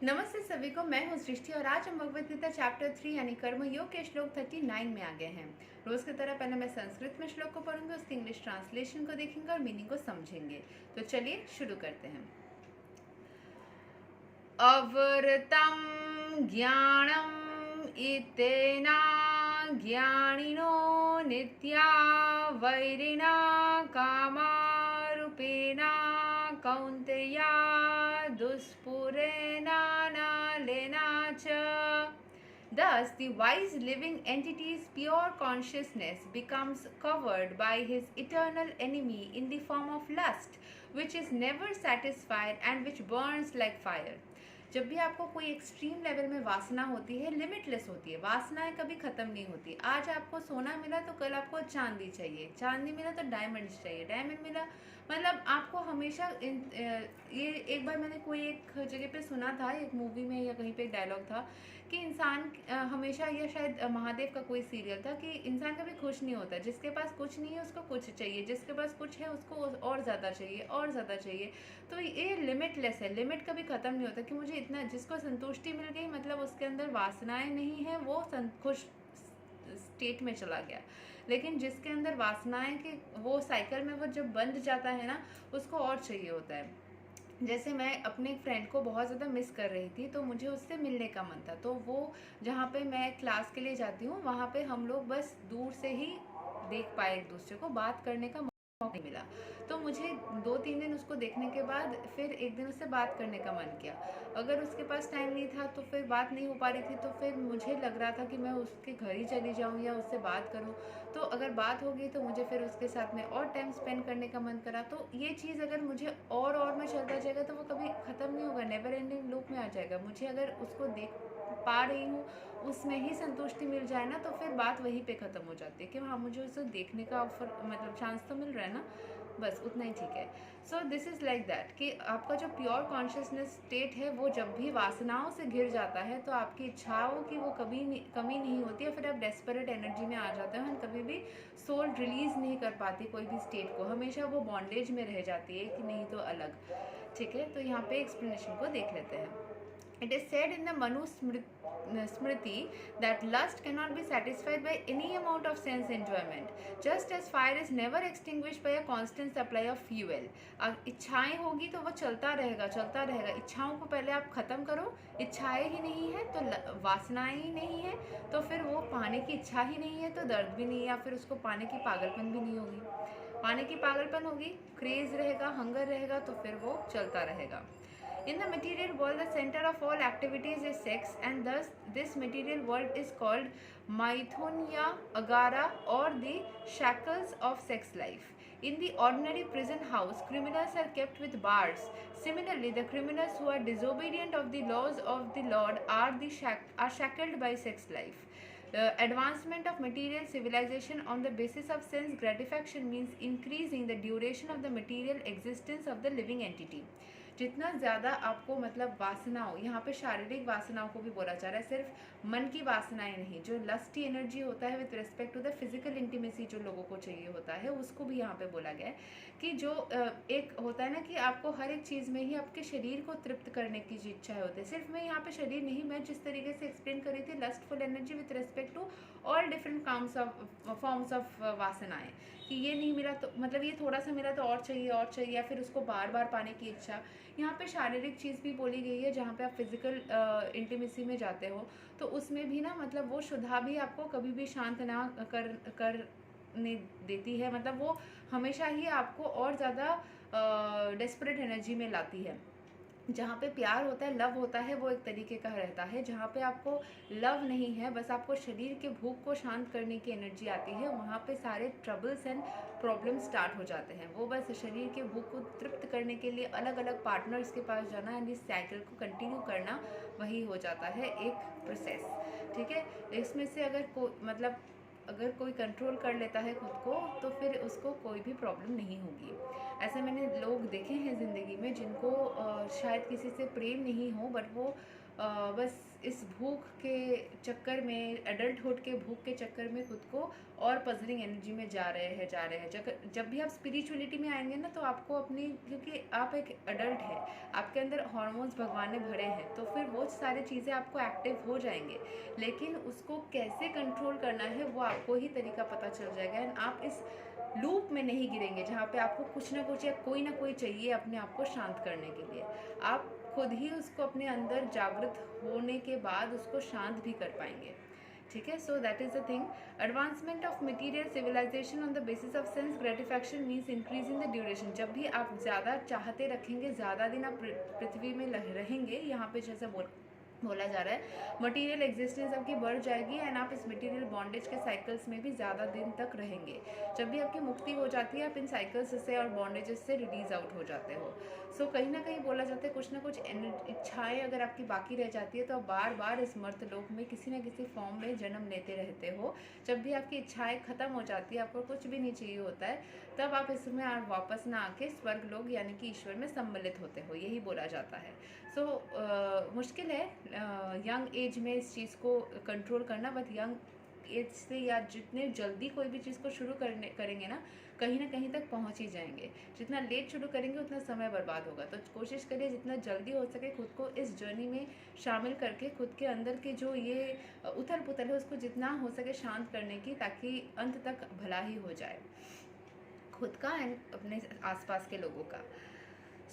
नमस्ते सभी को। मैं हूँ सृष्टि और आज हम भगवद गीता चैप्टर 3 यानी कर्म योग के श्लोक 39 में आ गए हैं। रोज की तरह पहले मैं संस्कृत में श्लोक को पढ़ूंगी, उसकी इंग्लिश ट्रांसलेशन को देखेंगे और मीनिंग को समझेंगे। तो चलिए शुरू करते हैं। अवृतं ज्ञानम् इत्येना ज्ञानिनो नित्या वैरिणा कामारूपेणा कौन्तेया दुष्पुरेणानलेना च. Thus, the wise living entity's pure consciousness becomes covered by his eternal enemy in the form of lust, which is never satisfied and which burns like fire. जब भी आपको कोई एक्सट्रीम लेवल में वासना होती है, लिमिटलेस होती है, वासनाएं कभी खत्म नहीं होती। आज आपको सोना मिला तो कल आपको चांदी चाहिए, चांदी मिला तो डायमंड्स चाहिए, डायमंड मिला मतलब आपको हमेशा ये एक बार मैंने कोई एक जगह पे सुना था, एक मूवी में या कहीं पे एक डायलॉग था कि इंसान हमेशा, या शायद महादेव का कोई सीरियल था, कि इंसान कभी खुश नहीं होता। जिसके पास कुछ नहीं है उसको कुछ चाहिए, जिसके पास कुछ है उसको और ज़्यादा चाहिए, और ज़्यादा चाहिए। तो ये लिमिटलेस है, लिमिट कभी ख़त्म नहीं होता कि मुझे इतना, जिसको संतुष्टि मिल गई मतलब उसके अंदर वासनाएं नहीं है, वो खुश स्टेट में चला गया। लेकिन जिसके अंदर वासनाएं के वो साइकिल में वो जब बंध जाता है ना, उसको और चाहिए होता है। जैसे मैं अपने फ्रेंड को बहुत ज़्यादा मिस कर रही थी, तो मुझे उससे मिलने का मन था। तो वो जहाँ पे मैं क्लास के लिए जाती हूँ वहाँ पे हम लोग बस दूर से ही देख पाए, एक दूसरे को बात करने का मौका नहीं मिला। तो मुझे 2-3 दिन उसको देखने के बाद फिर एक दिन उससे बात करने का मन किया। अगर उसके पास टाइम नहीं था तो फिर बात नहीं हो पा रही थी, तो फिर मुझे लग रहा था कि मैं उसके घर ही चली जाऊँ या उससे बात करूँ। तो अगर बात होगी तो मुझे फिर उसके साथ में और टाइम स्पेंड करने का मन करा। तो ये चीज़ अगर मुझे और में चलता जाएगा तो वो कभी ख़त्म नहीं होगा, नेवर एंडिंग लूप में आ जाएगा। मुझे अगर उसको देख पा रही हूँ, उसमें ही संतुष्टि मिल जाए ना, तो फिर बात वहीं पे ख़त्म हो जाती है कि हाँ, मुझे उसे देखने का ऑफर मतलब चांस तो मिल रहा है ना, बस उतना ही ठीक है। So this is like that कि आपका जो प्योर कॉन्शियसनेस स्टेट है वो जब भी वासनाओं से घिर जाता है तो आपकी इच्छाओं की वो कभी कमी नहीं होती है। फिर आप डेस्परेट एनर्जी में आ जाते हो, कभी भी सोल रिलीज़ नहीं कर पाती कोई भी स्टेट को, हमेशा वो बॉन्डेज में रह जाती है कि नहीं तो अलग। ठीक है, तो यहाँ पे एक्सप्लेनेशन को देख लेते हैं। It is said in the Manu Smriti that lust cannot be satisfied by any amount of sense enjoyment, just as fire is never extinguished by a constant supply of fuel. अब इच्छाएं होगी तो वो चलता रहेगा चलता रहेगा। इच्छाओं को पहले आप ख़त्म करो, इच्छाएं ही नहीं है तो वासनाएं ही नहीं है, तो फिर वो पाने की इच्छा ही नहीं है तो दर्द भी नहीं है, या फिर उसको पाने की पागलपन भी नहीं होगी। पाने की पागलपन होगी, क्रेज रहेगा, हंगर रहेगा, तो फिर वो चलता रहेगा। In the material world, the center of all activities is sex, and thus this material world is called Maithunya Agara, or the shackles of sex life. In the ordinary prison house, criminals are kept with bars. Similarly, the criminals who are disobedient of the laws of the Lord are shackled by sex life. The advancement of material civilization on the basis of sense gratification means increasing the duration of the material existence of the living entity. जितना ज़्यादा आपको मतलब वासनाओं, यहाँ पे शारीरिक वासनाओं को भी बोला जा रहा है, सिर्फ मन की वासनाएं नहीं, जो लस्टी एनर्जी होता है with respect to the physical intimacy जो लोगों को चाहिए होता है, उसको भी यहाँ पे बोला गया है। कि जो एक होता है ना कि आपको हर एक चीज़ में ही आपके शरीर को तृप्त करने की जो इच्छा होती है, सिर्फ मैं यहाँ पे शरीर नहीं, मैं जिस तरीके से एक्सप्लेन कर रही थी lustful energy with respect to all different forms of वासनाएं, कि ये नहीं मिला तो मतलब ये थोड़ा सा मिला तो और चाहिए, या फिर उसको बार बार पाने की इच्छा। यहाँ पे शारीरिक चीज़ भी बोली गई है, जहाँ पे आप फिजिकल इंटीमेसी में जाते हो तो उसमें भी ना मतलब वो शुद्धा भी आपको कभी भी शांत ना करने देती है, मतलब वो हमेशा ही आपको और ज़्यादा डेस्परेट एनर्जी में लाती है। जहाँ पे प्यार होता है, लव होता है, वो एक तरीके का रहता है। जहाँ पे आपको लव नहीं है, बस आपको शरीर के भूख को शांत करने की एनर्जी आती है, वहाँ पे सारे ट्रबल्स एंड प्रॉब्लम स्टार्ट हो जाते हैं। वो बस शरीर के भूख को तृप्त करने के लिए अलग अलग पार्टनर्स के पास जाना एंड इस साइकिल को कंटिन्यू करना, वही हो जाता है एक प्रोसेस। ठीक है, इसमें से अगर कोई कंट्रोल कर लेता है खुद को तो फिर उसको कोई भी प्रॉब्लम नहीं होगी। ऐसे मैंने लोग देखे हैं ज़िंदगी में जिनको शायद किसी से प्रेम नहीं हो, बट वो बस इस भूख के चक्कर में, एडल्टहुड के भूख के चक्कर में खुद को और पजलिंग एनर्जी में जा रहे हैं। जब भी आप स्पिरिचुअलिटी में आएंगे ना, तो आपको अपनी, क्योंकि आप एक अडल्ट है, आपके अंदर हॉर्मोन्स भगवान ने भरे हैं, तो फिर वो सारी चीज़ें आपको एक्टिव हो जाएंगे। लेकिन उसको कैसे कंट्रोल करना है वो आपको ही तरीका पता चल जाएगा, एंड आप इस लूप में नहीं गिरेंगे जहाँ पे आपको कुछ ना कुछ या कोई ना कोई चाहिए अपने आप को शांत करने के लिए। आप खुद ही उसको अपने अंदर जागृत होने के बाद उसको शांत भी कर पाएंगे। ठीक है, so that is the thing. Advancement of material civilisation on the basis of sense gratification means increasing the duration. जब भी आप ज़्यादा चाहते रखेंगे, ज़्यादा दिन आप पृथ्वी में रहेंगे, यहाँ पे जैसे बोला जा रहा है, मटेरियल एग्जिस्टेंस आपकी बढ़ जाएगी एंड आप इस मटेरियल बॉन्डेज के साइकिल्स में भी ज़्यादा दिन तक रहेंगे। जब भी आपकी मुक्ति हो जाती है, आप इन साइकिल्स से और बॉन्डेजेस से रिलीज आउट हो जाते हो। सो कहीं ना कहीं बोला जाता है, कुछ ना कुछ इच्छाएं अगर आपकी बाकी रह जाती है तो आप बार बार इस मर्तलोक में किसी न किसी फॉर्म में जन्म लेते रहते हो। जब भी आपकी इच्छाएं ख़त्म हो जाती है, आपको कुछ भी नहीं चाहिए होता है, तब आप इसमें वापस ना आके स्वर्ग लोग यानी कि ईश्वर में सम्मिलित होते हो, यही बोला जाता है। सो मुश्किल है यंग एज में इस चीज़ को कंट्रोल करना, बट यंग एज से या जितने जल्दी कोई भी चीज़ को शुरू करेंगे ना कहीं तक पहुंच ही जाएंगे। जितना लेट शुरू करेंगे उतना समय बर्बाद होगा। तो कोशिश करिए जितना जल्दी हो सके खुद को इस जर्नी में शामिल करके खुद के अंदर के जो ये उथल पुथल है उसको जितना हो सके शांत करने की, ताकि अंत तक भला ही हो जाए खुद का एंड अपने आसपास के लोगों का।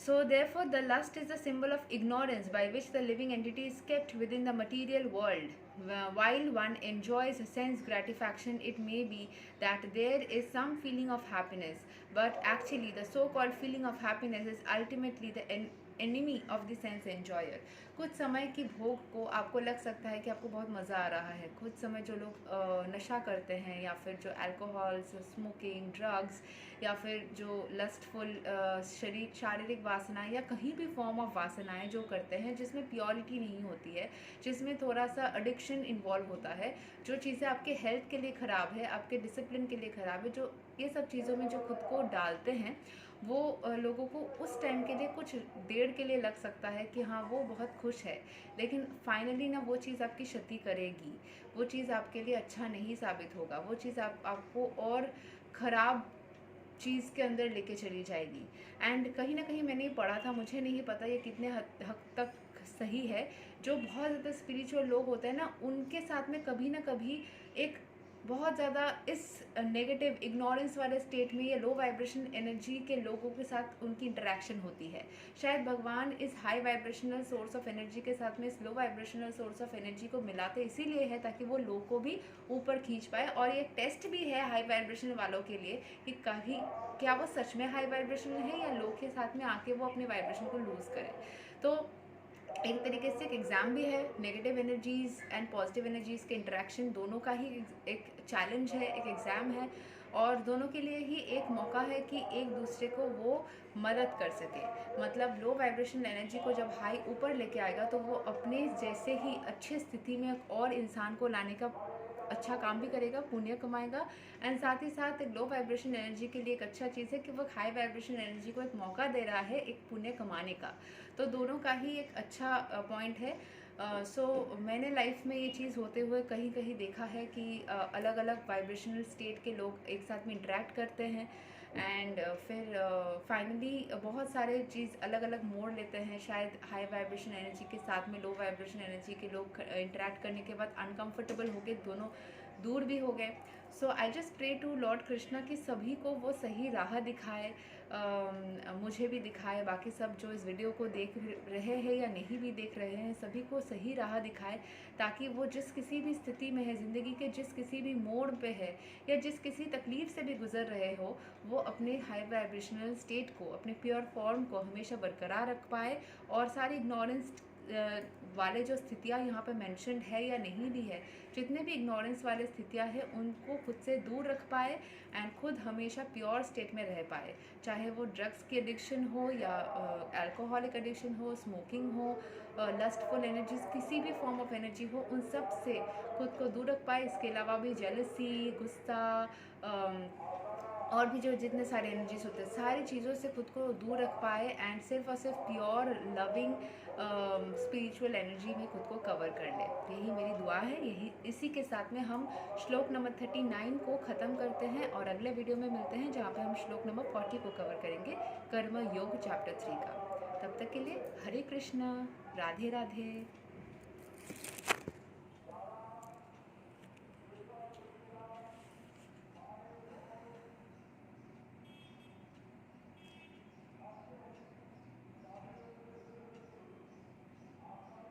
So therefore the lust is the symbol of ignorance by which the living entity is kept within the material world. While one enjoys sense gratification, it may be that there is some feeling of happiness, but actually the so-called feeling of happiness is ultimately the enemy of the sense enjoyer. कुछ समय की भोग को आपको लग सकता है कि आपको बहुत मज़ा आ रहा है। कुछ समय जो लोग नशा करते हैं या फिर जो अल्कोहल, स्मोकिंग, ड्रग्स या फिर जो लस्टफुल शारीरिक वासनाएं या कहीं भी फॉर्म ऑफ वासनाएं जो करते हैं जिसमें प्योरिटी नहीं होती है, जिसमें थोड़ा सा एडिक्शन इन्वॉल्व होता है, जो चीज़ें आपके हेल्थ के लिए ख़राब है, आपके डिसिप्लिन के लिए ख़राब है, जो ये सब चीज़ों में जो खुद को डालते हैं, वो लोगों को उस टाइम के लिए कुछ देर के लिए लग सकता है कि हाँ वो बहुत खुश है, लेकिन फाइनली ना वो चीज़ आपकी क्षति करेगी, वो चीज़ आपके लिए अच्छा नहीं साबित होगा, वो चीज़ आपको और ख़राब चीज़ के अंदर लेके चली जाएगी। एंड कहीं ना कहीं मैंने ये पढ़ा था, मुझे नहीं पता ये कितने हद तक सही है, जो बहुत ज़्यादा स्पिरिचुअल लोग होते हैं ना, उनके साथ में कभी ना कभी एक बहुत ज़्यादा इस नेगेटिव इग्नोरेंस वाले स्टेट में या लो वाइब्रेशन एनर्जी के लोगों के साथ उनकी इंटरेक्शन होती है। शायद भगवान इस high vibrational source of energy के साथ में इस लो वाइब्रेशनल सोर्स ऑफ एनर्जी को मिलाते इसीलिए है ताकि वो लोग को भी ऊपर खींच पाए। और ये टेस्ट भी है हाई वाइब्रेशन वालों के लिए कि कहीं क्या वो सच में हाई वाइब्रेशन है या लोग के साथ में आके वो अपने वाइब्रेशन को लूज़ करें। तो एक तरीके से एक एग्ज़ाम भी है, negative energies and positive energies के इंटरेक्शन दोनों का ही एक चैलेंज है, एक एग्ज़ाम है, और दोनों के लिए ही एक मौका है कि एक दूसरे को वो मदद कर सके। मतलब लो वाइब्रेशन एनर्जी को जब हाई ऊपर लेके आएगा तो वो अपने जैसे ही अच्छे स्थिति में और इंसान को लाने का अच्छा काम भी करेगा, पुण्य कमाएगा, एंड साथ ही साथ लो वाइब्रेशन एनर्जी के लिए एक अच्छा चीज़ है कि वो हाई वाइब्रेशन एनर्जी को एक मौका दे रहा है एक पुण्य कमाने का। तो दोनों का ही एक अच्छा पॉइंट है। सो मैंने लाइफ में ये चीज़ होते हुए कहीं कहीं देखा है कि अलग अलग वाइब्रेशनल स्टेट के लोग एक साथ में इंटरेक्ट करते हैं एंड फिर फाइनली बहुत सारे चीज़ अलग अलग मोड़ लेते हैं। शायद हाई वाइब्रेशन एनर्जी के साथ में लो वाइब्रेशन एनर्जी के लोग इंटरेक्ट करने के बाद अनकंफर्टेबल हो गए, दोनों दूर भी हो गए। So I just pray to lord Krishna कि सभी को वो सही राह दिखाए, मुझे भी दिखाए, बाकी सब जो इस वीडियो को देख रहे हैं या नहीं भी देख रहे हैं सभी को सही राह दिखाए, ताकि वो जिस किसी भी स्थिति में है, ज़िंदगी के जिस किसी भी मोड़ पे है या जिस किसी तकलीफ़ से भी गुजर रहे हो, वो अपने हाई वाइब्रेशनल स्टेट को, अपने प्योर फॉर्म को हमेशा बरकरार रख पाए और सारी इग्नोरेंस वाले जो स्थितियाँ यहाँ पे मेंशन्ड है या नहीं भी है, जितने भी इग्नोरेंस वाले स्थितियाँ हैं उनको खुद से दूर रख पाए एंड खुद हमेशा प्योर स्टेट में रह पाए, चाहे वो ड्रग्स की एडिक्शन हो या अल्कोहलिक एडिक्शन हो, स्मोकिंग हो, लस्टफुल एनर्जीज, किसी भी फॉर्म ऑफ एनर्जी हो, उन सब से खुद को दूर रख पाए। इसके अलावा भी जेलसी, गुस्सा, और भी जो जितने सारे एनर्जीज होते हैं सारी चीज़ों से खुद को दूर रख पाए एंड सिर्फ और सिर्फ प्योर लविंग स्पिरिचुअल एनर्जी में खुद को कवर कर ले। यही मेरी दुआ है। यही इसी के साथ में हम श्लोक नंबर 39 को ख़त्म करते हैं और अगले वीडियो में मिलते हैं जहाँ पे हम श्लोक नंबर 40 को कवर करेंगे, कर्म योग चैप्टर 3 का। तब तक के लिए हरे कृष्णा, राधे राधे।